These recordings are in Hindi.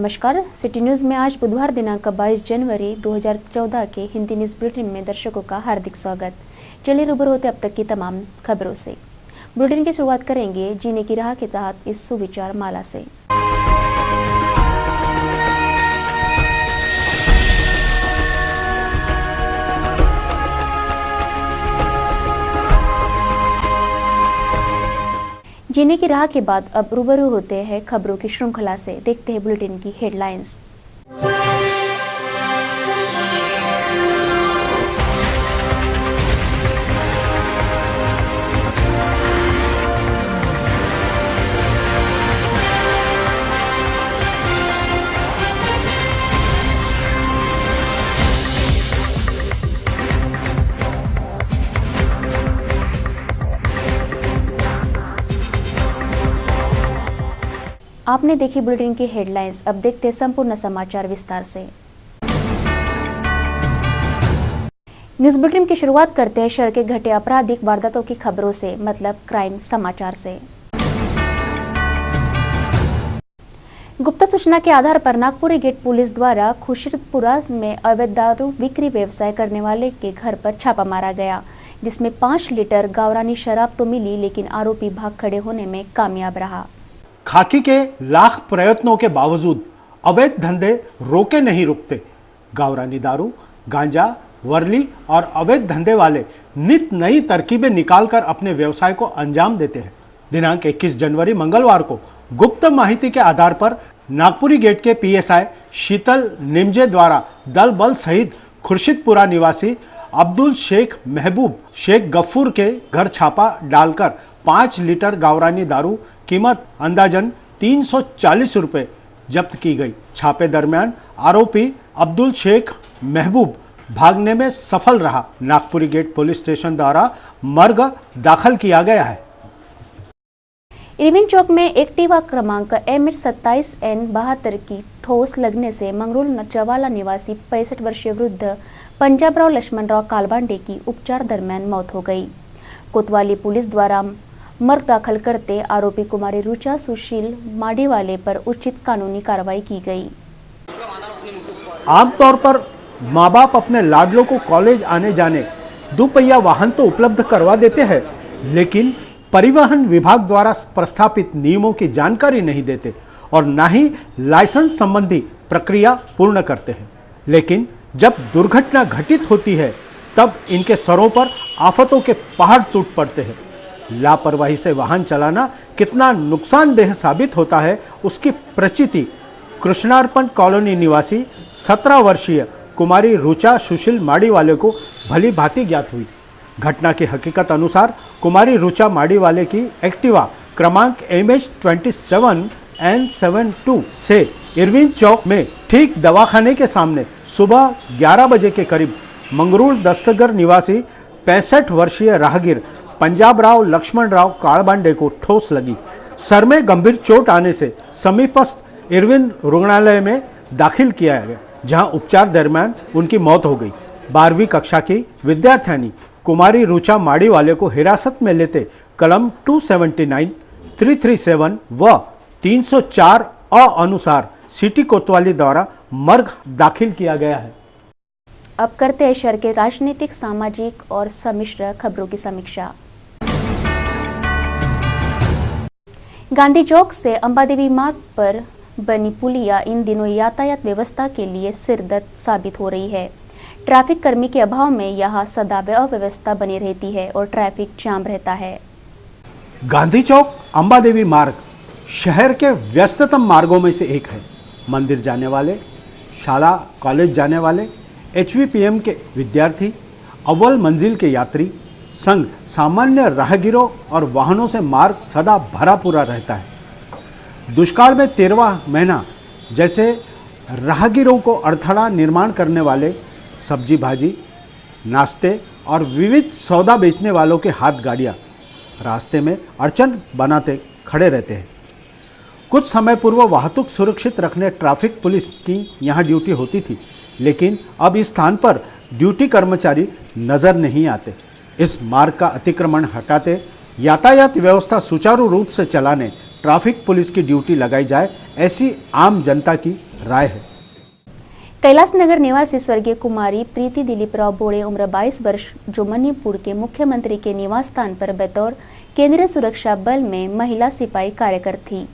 नमस्कार। सिटी न्यूज़ में आज बुधवार दिनांक 22 जनवरी 2014 के हिंदी न्यूज़ बुलेटिन में दर्शकों का हार्दिक स्वागत। चलिए रूबरू होते अब तक की तमाम खबरों से। बुलेटिन की शुरुआत करेंगे जीने की राह के तहत इस सुविचार माला से। जीने की राह के बाद अब रूबरू होते हैं खबरों की श्रृंखला से। देखते हैं बुलेटिन की हेडलाइंस। आपने देखी बुलेटिन की हेडलाइंस, अब देखते हैं संपूर्ण समाचार विस्तार से। न्यूज़ बुलेटिन की शुरुआत करते हैं शहर के घटे आपराधिक वारदातों की खबरों से, मतलब क्राइम समाचार से। गुप्त सूचना के आधार पर नागपुरी गेट पुलिस द्वारा खुर्शीदपुरा में अवैध दारू बिक्री व्यवसाय करने वाले के घर पर छापा मारा गया, जिसमें 5 लीटर गावरानी शराब तो मिली, लेकिन आरोपी भाग खड़े होने में कामयाब रहा। खाकी के लाख प्रयत्नों के बावजूद अवैध धंधे रोके नहीं रुकते। गावरानी दारू, गांजा, वर्ली और अवैध धंधे वाले नित नई तरकीबें निकालकर अपने व्यवसाय को अंजाम देते हैं। दिनांक 21 जनवरी मंगलवार को गुप्त माहिती के आधार पर नागपुरी गेट के पीएसआई शीतल निमजे द्वारा दल बल सहित खुर्शीदपुरा निवासी अब्दुल शेख महबूब शेख गफूर के घर छापा डालकर 5 लीटर गावरानी दारू कीमत अंदाजन 340 रुपये जब्त की गई। छापे दरमियान आरोपी अब्दुल शेख महबूब भागने में सफल रहा। नागपुरी गेट पुलिस स्टेशन द्वारा मर्ग दाखिल किया गया है। इरविन चौक में एक्टिवा क्रमांक MH27N72 की ठोस लगने से मंगरूल चवाला निवासी 65 वर्षीय वृद्ध पंजाबराव लक्ष्मणराव कालबांडे की उपचार दरमियान मौत हो गई। कोतवाली पुलिस द्वारा मर्ग दाखिल करते आरोपी कुमारी रुचा सुशील माडीवाले पर उचित कानूनी कार्रवाई की गई। आमतौर पर माँ बाप अपने लाडलों को कॉलेज आने जाने दुपहिया वाहन तो उपलब्ध करवा देते हैं, लेकिन परिवहन विभाग द्वारा प्रस्थापित नियमों की जानकारी नहीं देते और न ही लाइसेंस संबंधी प्रक्रिया पूर्ण करते हैं। लेकिन जब दुर्घटना घटित होती है तब इनके सरों पर आफतों के पहाड़ टूट पड़ते हैं। लापरवाही से वाहन चलाना कितना नुकसानदेह साबित होता है, उसकी प्रचिति कृष्णार्पण कॉलोनी निवासी 17 वर्षीय कुमारी रुचा सुशील माडीवाले को भली भांति ज्ञात हुई। घटना की हकीकत अनुसार कुमारी रुचा माडीवाले की एक्टिवा क्रमांक MH27N72 से इरविन चौक में ठीक दवाखाने के सामने सुबह 11 बजे के करीब मंगरूल दस्तगर निवासी 65 वर्षीय राहगीर पंजाबराव लक्ष्मणराव कालबांडे को ठोस लगी। सर में गंभीर चोट आने से समीपस्थ इरविन रुग्णालय में दाखिल किया गया, जहां उपचार दरमियान उनकी मौत हो गई। 12वीं कक्षा की विद्यार्थिनी कुमारी रुचा माडीवाले को हिरासत में लेते कलम 279, 337 व 304 अनुसार सिटी कोतवाली द्वारा मर्ग दाखिल किया गया है। अब करते हैं शहर के राजनीतिक, सामाजिक और सम्मिश्र खबरों की समीक्षा। गांधी चौक से अंबादेवी मार्ग पर बनी पुलिया इन दिनों यातायात व्यवस्था के लिए सिरदर्द साबित हो रही है। ट्रैफिक कर्मी के अभाव में यहां सदा अव्यवस्था बनी रहती है और ट्रैफिक जाम रहता है। गांधी चौक अंबादेवी मार्ग शहर के व्यस्ततम मार्गों में से एक है। मंदिर जाने वाले, शाला कॉलेज जाने वाले, HVPM के विद्यार्थी, अव्वल मंजिल के यात्री संग सामान्य राहगीरों और वाहनों से मार्ग सदा भरा पूरा रहता है। दुष्काल में 13वां महीना जैसे राहगीरों को अड़थड़ा निर्माण करने वाले सब्जी भाजी, नाश्ते और विविध सौदा बेचने वालों के हाथ गाड़ियाँ रास्ते में अड़चन बनाते खड़े रहते हैं। कुछ समय पूर्व वाहतुक सुरक्षित रखने ट्रैफिक पुलिस की यहाँ ड्यूटी होती थी, लेकिन अब इस स्थान पर ड्यूटी कर्मचारी नजर नहीं आते। इस मार्ग का अतिक्रमण हटाते यातायात व्यवस्था सुचारू रूप से चलाने ट्रैफिक पुलिस की ड्यूटी लगाई जाए, ऐसी आम जनता की राय है। कैलाश नगर निवासी स्वर्गीय कुमारी प्रीति दिलीपराव बोड़े उम्र 22 वर्ष जो मणिपुर के मुख्यमंत्री के निवास स्थान पर बतौर केंद्रीय सुरक्षा बल में महिला सिपाही कार्यरत थी,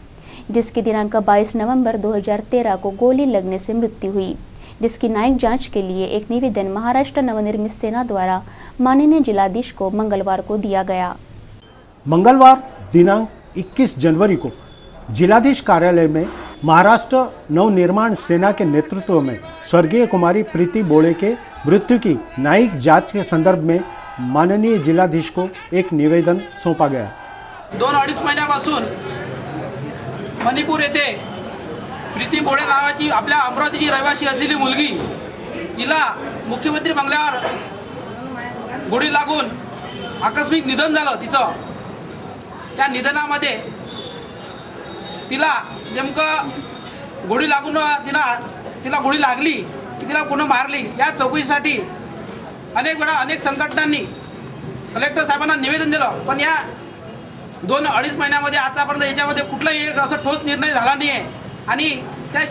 जिसकी दिनांक 22 नवंबर 2013 को गोली लगने से मृत्यु हुई, जिसकी न्यायिक जांच के लिए एक निवेदन महाराष्ट्र नवनिर्मित सेना द्वारा माननीय जिलाधीश को मंगलवार को दिया गया। मंगलवार दिनांक 21 जनवरी को जिलाधीश कार्यालय में महाराष्ट्र नवनिर्माण सेना के नेतृत्व में स्वर्गीय कुमारी प्रीति बोड़े के मृत्यु की न्यायिक जांच के संदर्भ में माननीय जिलाधीश को एक निवेदन सौंपा गया। 2-2.5 महिन्यापासून मणिपूर येथे प्रीती बोड़े नावाची आपल्या अमरावतीची रहिवासी असलेली मुलगी हिला मुख्यमंत्री बंगल्यावर गोळी लागून आकस्मिक निधन झालं तिचं। त्या निधनामध्ये तिला नेमकं गोळी लागून तिला गोळी लागली की तिला कोण मारली या चौकशीसाठी अनेक वेळा अनेक संघटनांनी कलेक्टर साहेबांना निवेदन दिलं, पण या 2-2.5 महिन्यामध्ये आतापर्यंत याच्यामध्ये कुठलाही एक असा ठोस निर्णय झाला नाही आहे आणि त्या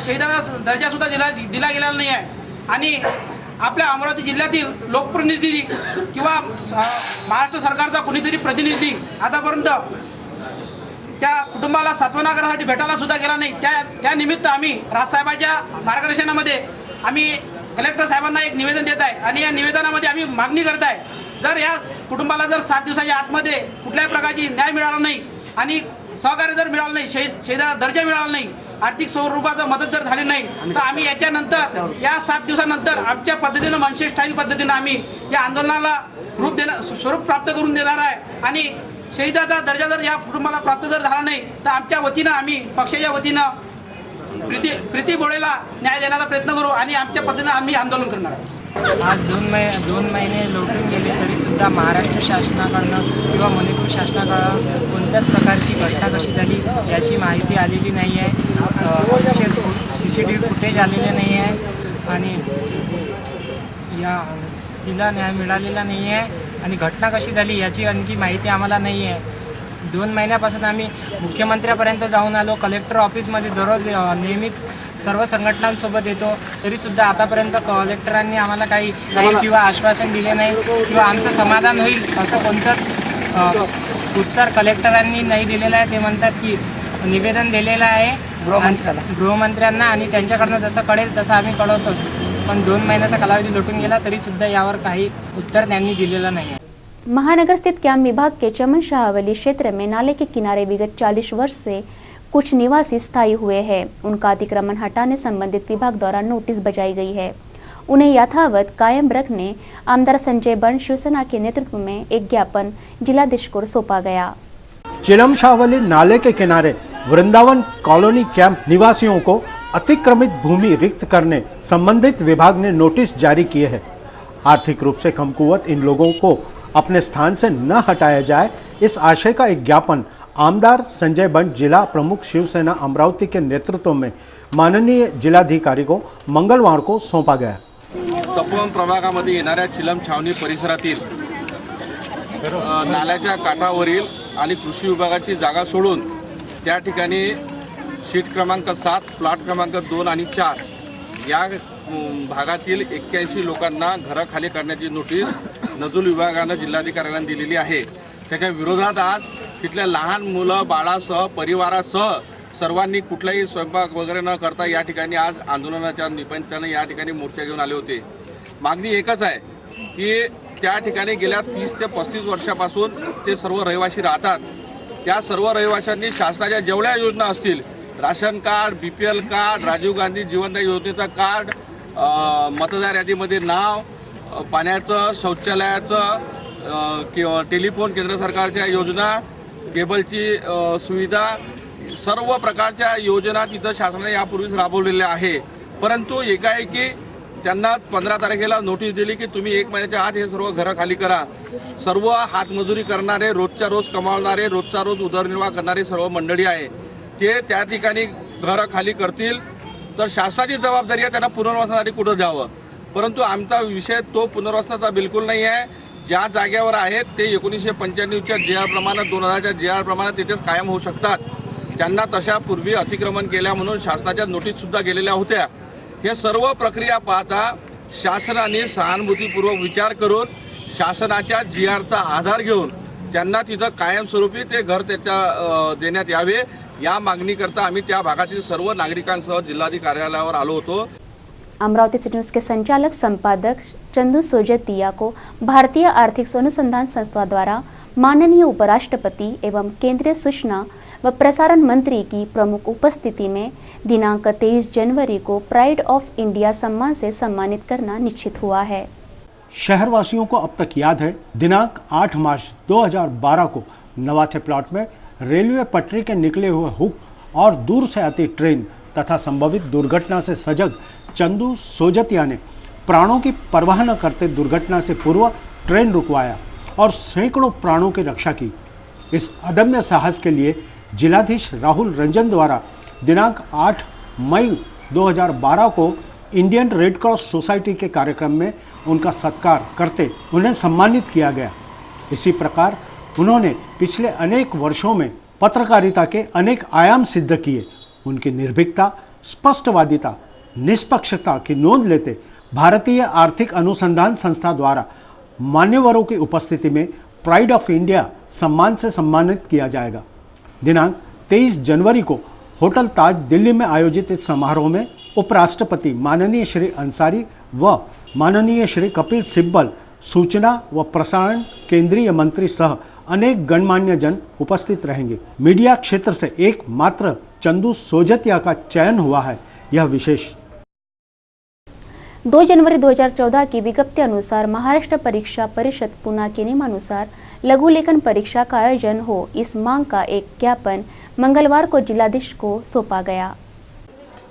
शहीदाचा दर्जासुद्धा दिला गेलेला नाही आहे। आणि आपल्या अमरावती जिल्ह्यातील लोकप्रतिनिधी किंवा महाराष्ट्र सरकारचा कोणीतरी प्रतिनिधी आतापर्यंत त्या कुटुंबाला सांत्वना करण्यासाठी भेटायला सुद्धा गेला नाही। त्या निमित्त आम्ही राजसाहेबांच्या मार्गदर्शनामध्ये आम्ही कलेक्टर साहेबांना एक निवेदन देत आहे आणि या निवेदनामध्ये आम्ही मागणी करत आहे, जर या कुटुंबाला जर 7 दिवसाच्या आतमध्ये कुठल्याही प्रकारची न्याय मिळाला नाही आणि सहकार्य जर मिळालं नाही, शहीदाचा दर्जा मिळाला नाही, आर्थिक स्वरूपाचं मदत जर झाली नाही, तर आम्ही याच्यानंतर या 7 दिवसानंतर आमच्या पद्धतीनं मनसे स्टाईल पद्धतीनं आम्ही या आंदोलनाला स्वरूप प्राप्त करून देणार आहे। आणि शहीदाचा दर्जा जर या कुटुंबाला प्राप्त जर झाला नाही तर आमच्या वतीनं आम्ही पक्षाच्या वतीनं प्रीती बोड़ेला न्याय देण्याचा प्रयत्न करू आणि आमच्या पद्धतीनं आम्ही आंदोलन करणार आहे। आज 2 महिने लोटून गेले तरी सुद्धा महाराष्ट्र शासनाकडनं किंवा मणिपूर शासनाकडं कोणत्याच प्रकारची घटना कशी झाली याची माहिती आलेली नाही आहे। CCTV फुटेज आलेले नाही आहे आणि तिला न्याय मिळालेला नाही आहे आणि घटना कशी झाली याची आणखी माहिती आम्हाला नाही आहे। 2 महिन्यापासून आम्ही मुख्यमंत्र्यापर्यंत जाऊन आलो, कलेक्टर ऑफिसमध्ये दररोज नेहमीच सर्व संघटनांसोबत येतो, तरीसुद्धा आतापर्यंत कलेक्टरांनी आम्हाला काही किंवा आश्वासन दिले नाही किंवा आमचं समाधान होईल असं कोणतंच उत्तर कलेक्टरांनी नाही दिलेलं आहे। ते म्हणतात की निवेदन दिलेलं आहे गृहमंत्र्यांना आणि त्यांच्याकडनं जसं कळेल तसं आम्ही कळवतोच, पण 2 महिन्याचा कालावधी लोटून गेला तरीसुद्धा यावर काही उत्तर त्यांनी दिलेलं नाही आहे। महानगर स्थित कैंप विभाग के चमन शाहवली क्षेत्र में नाले के किनारे विगत 40 वर्ष से कुछ निवासी स्थायी हुए हैं। उनका अतिक्रमण हटाने संबंधित विभाग द्वारा नोटिस बजाई गई है। उन्हें यथावत कायम रखने आमदार संजय बंड शिवसेना के नेतृत्व में एक ज्ञापन जिलाधीश को सौंपा गया। चिलम शाहवली नाले के किनारे वृंदावन कॉलोनी कैंप निवासियों को अतिक्रमित भूमि रिक्त करने संबंधित विभाग ने नोटिस जारी किए हैं। आर्थिक रूप से कमकुवत इन लोगों को अपने स्थान से न हटाया जाए, इस आशय का एक ज्ञापन आमदार संजय बंड जिला प्रमुख शिवसेना अमरावती के नेतृत्व में माननीय जिलाधिकारी को मंगलवार को सौंपा गया। तपोवन प्रभागामध्ये येणाऱ्या चिलम छावणी परिसरातील नाल्याच्या काठावरील आणि कृषी विभागाची जागा सोडून त्या ठिकाणी शीट क्रमांक 7 प्लॉट क्रमांक 2 आणि 4 या भागातील 81 लोकांना घरं खाली करण्याची नोटीस नजूल विभागानं जिल्हाधिकाऱ्यांना दिलेली आहे। त्याच्या विरोधात आज तिथल्या लहान मुलं बाळासह परिवारासह सर्वांनी कुठलाही स्वयंपाक वगैरे न करता या ठिकाणी आज आंदोलनाच्या निमित्तानं या ठिकाणी मोर्चा घेऊन आले होते। मागणी एकच आहे की त्या ठिकाणी गेल्या 30 ते 35 वर्षापासून ते सर्व रहिवासी राहतात। त्या सर्व रहिवाशांनी शासनाच्या जेवढ्या योजना असतील, ration card, BPL card, Rajiv Gandhi जीवनदायी योजनेचं कार्ड, मतदार यादीमध्ये नाव, पाण्याचं, शौचालयाचं किंवा टेलिफोन, केंद्र सरकारच्या योजना, केबलची सुविधा, सर्व प्रकारच्या योजना तिथं शासनाने यापूर्वीच राबवलेल्या आहे। परंतु एकाएकी त्यांना 15 तारखेला नोटीस दिली की तुम्ही 1 महिन्याच्या आत हे सर्व घरं खाली करा। सर्व हातमजुरी करणारे, रोजच्या रोज कमावणारे, रोजचा रोज उदरनिर्वाह करणारे सर्व मंडळी आहे, ते त्या ठिकाणी घरं खाली करतील तर शासनाची जबाबदारी आहे त्यांना पुनर्वसनासाठी कुठं द्यावं। परंतु आमचा विषय तो पुनर्वसनाचा बिलकुल नाही आहे। ज्या जागेवर आहेत ते 1995च्या JR प्रमाणे 2000च्या JR प्रमाणे तिथेच कायम होऊ शकतात। त्यांना तशा पूर्वी अतिक्रमण केल्या म्हणून शासनाच्या नोटीससुद्धा गेलेल्या होत्या। हे सर्व प्रक्रिया पाहता शासनाने सहानुभूतीपूर्वक विचार करून शासनाच्या GRचा आधार घेऊन त्यांना तिथं कायमस्वरूपी ते घर त्याच्या देण्यात यावे या मागणीकरता आम्ही त्या भागातील सर्व नागरिकांसह जिल्हाधिकारी कार्यालयावर आलो होतो। अमरावती न्यूज़ के संचालक संपादक चंदू सोजतिया को भारतीय आर्थिक अनुसंधान संस्था द्वारा माननीय उपराष्ट्रपति एवं केंद्रीय सूचना व प्रसारण मंत्री की प्रमुख उपस्थिति में दिनांक 23 जनवरी को प्राइड ऑफ इंडिया सम्मान से सम्मानित करना निश्चित हुआ है। शहरवासियों को अब तक याद है, दिनांक 8 मार्च 2012 को नवाथे प्लॉट में रेलवे पटरी के निकले हुए हुक और दूर से आती ट्रेन तथा संभवित दुर्घटना से सजग चंदू सोजतिया ने प्राणों की परवाह न करते दुर्घटना से पूर्व ट्रेन रुकवाया और सैकड़ों प्राणों की रक्षा की। इस अदम्य साहस के लिए जिलाधीश राहुल रंजन द्वारा दिनांक 8 मई 2012 को इंडियन रेड क्रॉस सोसाइटी के कार्यक्रम में उनका सत्कार करते उन्हें सम्मानित किया गया। इसी प्रकार उन्होंने पिछले अनेक वर्षों में पत्रकारिता के अनेक आयाम सिद्ध किए। उनकी निर्भीकता, स्पष्टवादिता, निष्पक्षता की नोंद लेते भारतीय आर्थिक अनुसंधान संस्था द्वारा मान्यवरों की उपस्थिति में प्राइड ऑफ इंडिया सम्मान से सम्मानित किया जाएगा। दिनांक 23 जनवरी को होटल ताज दिल्ली में आयोजित इस समारोह में उपराष्ट्रपति माननीय श्री अंसारी व माननीय श्री कपिल सिब्बल, सूचना व प्रसारण केंद्रीय मंत्री सह अनेक गणमान्य जन उपस्थित रहेंगे। मीडिया क्षेत्र से एकमात्र चंदू सोजतिया का चयन हुआ है, यह विशेष। 2 जनवरी 2014 की विज्ञप्ति अनुसार महाराष्ट्र परीक्षा परिषद पुणे के नियमानुसार लघु लेखन परीक्षा का आयोजन हो, इस मांग का एक ज्ञापन मंगलवार को जिलाधीश को सौंपा गया।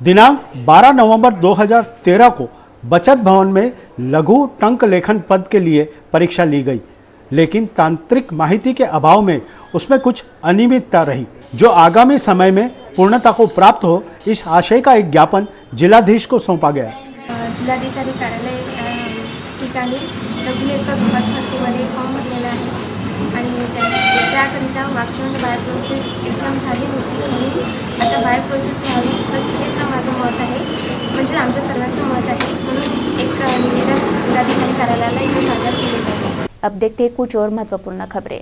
दिनांक 12 नवंबर 2013 को बचत भवन में लघु टंक लेखन पद के लिए परीक्षा ली गई, लेकिन तांत्रिक माहिती के अभाव में उसमें कुछ अनियमितता रही, जो आगामी समय में पूर्णता को प्राप्त हो, इस आशय का एक ज्ञापन जिलाधीश को सौंपा गया। जिल्हाधिकारी कार्यालय ठिकाणी लघुलेखक पद भरतीमध्ये फॉर्म भरलेला आहे आणि त्याकरिता मागच्या वर्षी बाय प्रोसेस एक्झाम झाली होती, म्हणून आता बाय प्रोसेस व्हावी असं हेच माझं मत आहे, म्हणजे आमच्या सर्वांचं मत आहे, म्हणून एक निवेदन जिल्हाधिकारी कार्यालयाला इथे सादर केलेलं आहे। अब देखते हैं कुछ और महत्वपूर्ण खबरें।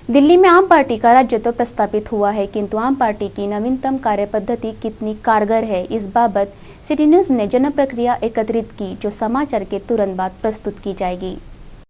दिल्ली में आम पार्टी का राज्य तो प्रस्तापित हुआ है, किंतु आम पार्टी की नवीनतम कार्यपद्धति कितनी कारगर है, इस बाबत सिटी न्यूज़ ने जन प्रक्रिया एकत्रित की, जो समाचार के तुरंत बाद प्रस्तुत की जाएगी।